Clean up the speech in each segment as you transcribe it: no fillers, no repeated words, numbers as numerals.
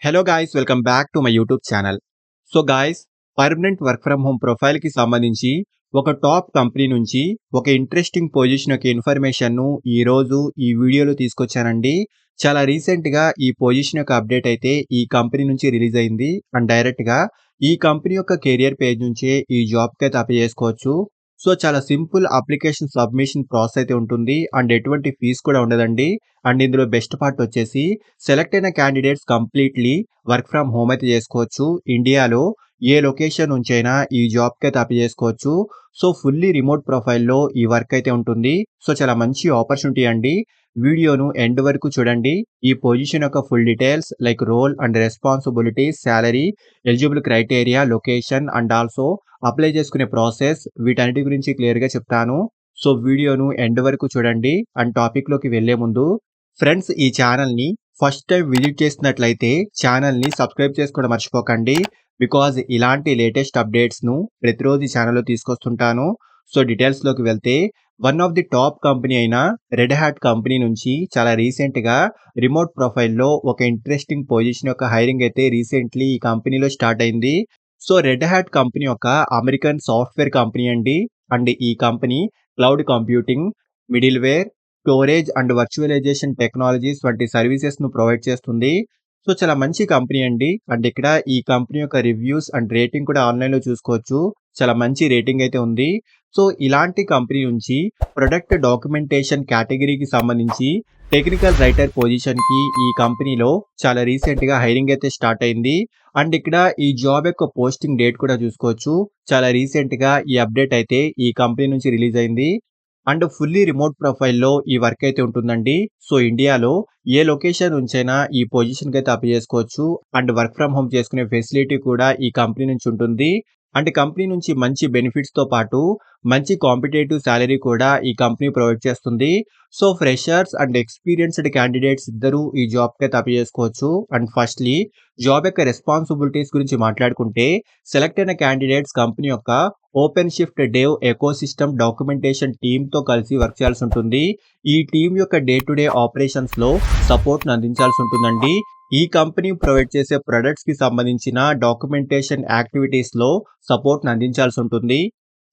Hello guys, welcome back to my YouTube channel. So guys, permanent work from home ప్రొఫైల్కి సంబంధించి ఒక top company నుంచి ఒక interesting position యొక్క ఇన్ఫర్మేషన్ను ఈరోజు ఈ వీడియోలో తీసుకొచ్చానండి. చాలా రీసెంట్గా ఈ పొజిషన్ యొక్క అప్డేట్ అయితే ఈ కంపెనీ నుంచి రిలీజ్ అయింది. అండ్ డైరెక్ట్గా ఈ కంపెనీ యొక్క కెరియర్ పేజ్ నుంచే ఈ జాబ్కి అయితే అప్లై చేసుకోవచ్చు. సో చాలా సింపుల్ అప్లికేషన్ సబ్మిషన్ ప్రాసెస్ అయితే ఉంటుంది. అండ్ ఎటువంటి ఫీజు కూడా ఉండదండి. అండ్ ఇందులో బెస్ట్ పార్ట్ వచ్చేసి సెలెక్ట్ అయిన candidates completely work from home అయితే చేసుకోవచ్చు. ఇండియాలో ఏ లొకేషన్ నుంచైనా ఈ జాబ్కి అయితే అప్లై చేసుకోవచ్చు. సో ఫుల్లీ రిమోట్ ప్రొఫైల్లో ఈ వర్క్ అయితే ఉంటుంది. సో చాలా మంచి ఆపర్చునిటీ అండి. వీడియోను ఎండ్ వరకు చూడండి. ఈ పొజిషన్ యొక్క full details like role and responsibilities, salary, eligible criteria, location and also apply చేసుకునే ప్రాసెస్, వీటన్నిటి గురించి క్లియర్గా చెప్తాను. సో వీడియోను ఎండ్ వరకు చూడండి. అండ్ టాపిక్లోకి వెళ్లే ముందు ఫ్రెండ్స్, ఈ ఛానల్ని ఫస్ట్ టైం విజిట్ చేసినట్లయితే ఛానల్ని సబ్స్క్రైబ్ చేసుకోవడం మర్చిపోకండి. బికాజ్ ఇలాంటి లేటెస్ట్ అప్డేట్స్ను ప్రతిరోజు ఈ ఛానల్లో తీసుకొస్తుంటాను. సో డీటెయిల్స్లోకి వెళ్తే one of the top company అయిన రెడ్ హ్యాట్ కంపెనీ నుంచి చాలా రీసెంట్గా రిమోట్ ప్రొఫైల్లో ఒక ఇంట్రెస్టింగ్ పొజిషన్ యొక్క హైరింగ్ అయితే రీసెంట్లీ ఈ కంపెనీలో స్టార్ట్ అయింది. సో రెడ్ హ్యాట్ కంపెనీ ఒక అమెరికన్ సాఫ్ట్వేర్ కంపెనీ అండి. అండ్ ఈ company cloud computing, middleware, storage and virtualisation technologies వంటి సర్వీసెస్ను ప్రొవైడ్ చేస్తుంది. సో చాలా మంచి కంపెనీ అండి. అండ్ ఇక్కడ ఈ కంపెనీ యొక్క రివ్యూస్ అండ్ రేటింగ్ కూడా ఆన్లైన్లో చూసుకోవచ్చు. చాలా మంచి రేటింగ్ అయితే ఉంది. సో ఇలాంటి కంపెనీ నుంచి ప్రొడక్ట్ డాక్యుమెంటేషన్ కేటగిరీకి సంబంధించి టెక్నికల్ రైటర్ పొజిషన్కి ఈ కంపెనీలో చాలా రీసెంట్గా హైరింగ్ అయితే స్టార్ట్ అయింది. అండ్ ఇక్కడ ఈ జాబ్ యొక్క పోస్టింగ్ డేట్ కూడా చూసుకోవచ్చు. చాలా రీసెంట్గా ఈ అప్డేట్ అయితే ఈ కంపెనీ నుంచి రిలీజ్ అయింది. అండ్ ఫుల్లీ రిమోట్ ప్రొఫైల్లో ఈ వర్క్ అయితే ఉంటుందండి. సో ఇండియాలో ఏ లొకేషన్ నుంచైనా ఈ పొజిషన్కి అయితే అప్లై చేసుకోవచ్చు. అండ్ వర్క్ ఫ్రమ్ హోమ్ చేసుకునే ఫెసిలిటీ కూడా ఈ కంపెనీ నుంచి ఉంటుంది. అండ్ కంపెనీ నుంచి మంచి బెనిఫిట్స్తో పాటు మంచి కాంపిటేటివ్ శాలరీ కూడా ఈ కంపెనీ ప్రొవైడ్ చేస్తుంది. So freshers and experienced candidates ఇద్దరు ఈ జాబ్కి అయితే అప్లై చేసుకోవచ్చు. అండ్ ఫస్ట్లీ జాబ్ యొక్క రెస్పాన్సిబిలిటీస్ గురించి మాట్లాడుకుంటే సెలెక్ట్ అయిన క్యాండిడేట్స్ కంపెనీ యొక్క OpenShift dev ecosystem documentation టీమ్తో కలిసి వర్క్ చేయాల్సి ఉంటుంది. ఈ టీం యొక్క డే టు డే ఆపరేషన్స్లో సపోర్ట్ను అందించాల్సి ఉంటుందండి. ఈ కంపెనీ ప్రొవైడ్ చేసే ప్రొడక్ట్స్కి సంబంధించిన డాక్యుమెంటేషన్ యాక్టివిటీస్లో సపోర్ట్ను అందించాల్సి ఉంటుంది.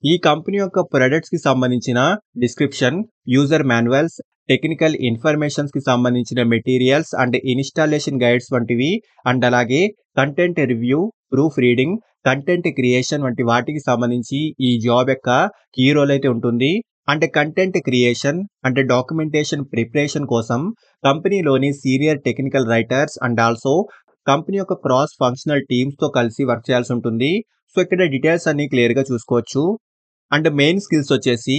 ఈ కంపెనీ యొక్క ప్రొడక్ట్స్కి సంబంధించిన డిస్క్రిప్షన్, యూజర్ మాన్యువల్స్, టెక్నికల్ ఇన్ఫర్మేషన్స్కి సంబంధించిన మెటీరియల్స్ అండ్ ఇన్స్టాలేషన్ గైడ్స్ వంటివి, అండ్ అలాగే content review, proof reading, content creation వంటి వాటికి సంబంధించి ఈ జాబ్ యొక్క కీ రోల్ అయితే ఉంటుంది. అంటే కంటెంట్ క్రియేషన్ అంటే డాక్యుమెంటేషన్ ప్రిపరేషన్ కోసం కంపెనీలోని senior technical writers and also company యొక్క క్రాస్ ఫంక్షనల్ టీమ్స్తో కలిసి వర్క్ చేయాల్సి ఉంటుంది. సో ఇక్కడ డీటెయిల్స్ అన్ని క్లియర్గా చూసుకోవచ్చు. అండ్ మెయిన్ స్కిల్స్ వచ్చేసి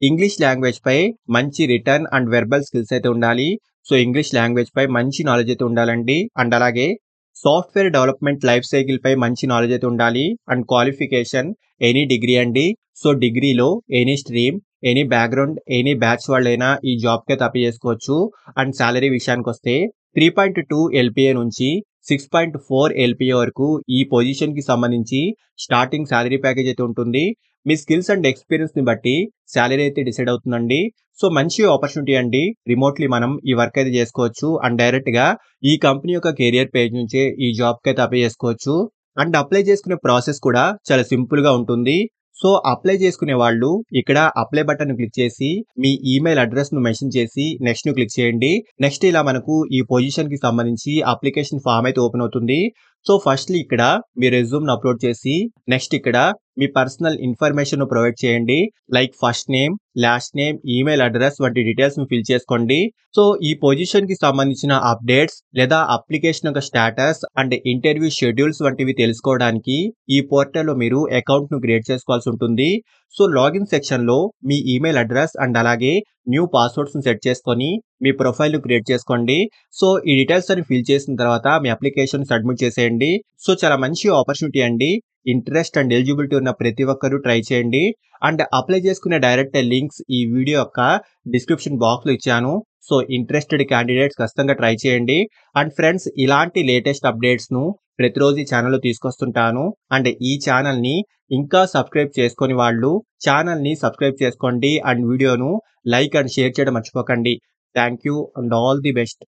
ఇంగ్లీష్ లాంగ్వేజ్ పై మంచి రిటర్న్ అండ్ వెర్బల్ స్కిల్స్ అయితే ఉండాలి. సో ఇంగ్లీష్ లాంగ్వేజ్ పై మంచి నాలెడ్జ్ అయితే ఉండాలండి. అండ్ అలాగే సాఫ్ట్వేర్ డెవలప్మెంట్ లైఫ్ సైకిల్ పై మంచి నాలెడ్జ్ అయితే ఉండాలి. అండ్ క్వాలిఫికేషన్ ఎనీ డిగ్రీ అండి. సో డిగ్రీలో any stream, any background, any batch వాళ్ళైనా ఈ జాబ్కి అయితే అప్లై చేసుకోవచ్చు. అండ్ శాలరీ విషయానికి వస్తే 3.2 LPA నుంచి 6.4 LPA వరకు ఈ పొజిషన్కి సంబంధించి స్టార్టింగ్ శాలరీ ప్యాకేజ్ అయితే ఉంటుంది. మీ స్కిల్స్ అండ్ ఎక్స్పీరియన్స్ని బట్టి శాలరీ అయితే డిసైడ్ అవుతుందండి. సో మంచి ఆపర్చునిటీ అండి. రిమోట్లీ మనం ఈ వర్క్ అయితే చేసుకోవచ్చు. అండ్ డైరెక్ట్గా ఈ కంపెనీ యొక్క కెరియర్ పేజ్ నుంచే ఈ జాబ్కి అయితే అప్లై చేసుకోవచ్చు. అండ్ అప్లై చేసుకునే ప్రాసెస్ కూడా చాలా సింపుల్గా ఉంటుంది. సో అప్లై చేసుకునే వాళ్ళు ఇక్కడ అప్లై బటన్ క్లిక్ చేసి మీ ఈమెయిల్ అడ్రస్ ను మెన్షన్ చేసి నెక్స్ట్ ను క్లిక్ చేయండి. నెక్స్ట్ ఇలా మనకు ఈ పొజిషన్ కి సంబంధించి అప్లికేషన్ ఫామ్ అయితే ఓపెన్ అవుతుంది. సో ఫస్ట్లీ ఇక్కడ మీ రెజ్యూమ్ ను అప్లోడ్ చేసి నెక్స్ట్ ఇక్కడ మీ పర్సనల్ ఇన్ఫర్మేషన్ ను ప్రొవైడ్ చేయండి. Like first name, last name, email address వంటి డీటెయిల్స్ ను ఫిల్ చేసుకోండి. సో ఈ పొజిషన్ కి సంబంధించిన అప్డేట్స్ లేదా అప్లికేషన్ యొక్క స్టేటస్ అండ్ ఇంటర్వ్యూ షెడ్యూల్స్ వంటివి తెలుసుకోవడానికి ఈ పోర్టల్లో మీరు అకౌంట్ ను క్రియేట్ చేసుకోవాల్సి ఉంటుంది. సో లాగిన్ సెక్షన్ లో మీ ఈమెయిల్ అడ్రస్ అండ్ అలాగే న్యూ పాస్వర్డ్స్ ను సెట్ చేసుకొని మీ ప్రొఫైల్ ను క్రియేట్ చేసుకోండి. సో ఈ డీటెయిల్స్ అని ఫిల్ చేసిన తర్వాత మీ అప్లికేషన్ సబ్మిట్ చేసేయండి. సో చాలా మంచి ఆపర్చునిటీ అండి. ఇంట్రెస్ట్ అండ్ ఎలిజిబిలిటీ ఉన్న ప్రతి ఒక్కరూ ట్రై చేయండి. అండ్ అప్లై చేసుకునే డైరెక్ట్ లింక్స్ ఈ వీడియో యొక్క డిస్క్రిప్షన్ బాక్స్లో ఇచ్చాను. సో ఇంట్రెస్టెడ్ క్యాండిడేట్స్ ఖచ్చితంగా ట్రై చేయండి. అండ్ ఫ్రెండ్స్, ఇలాంటి లేటెస్ట్ అప్డేట్స్ను ప్రతిరోజు ఈ ఛానల్లో తీసుకొస్తుంటాను. అండ్ ఈ ఛానల్ని ఇంకా సబ్స్క్రైబ్ చేసుకొని వాళ్ళు ఛానల్ని సబ్స్క్రైబ్ చేసుకోండి. అండ్ వీడియోను లైక్ అండ్ షేర్ చేయడం మర్చిపోకండి. Thank you and all the best.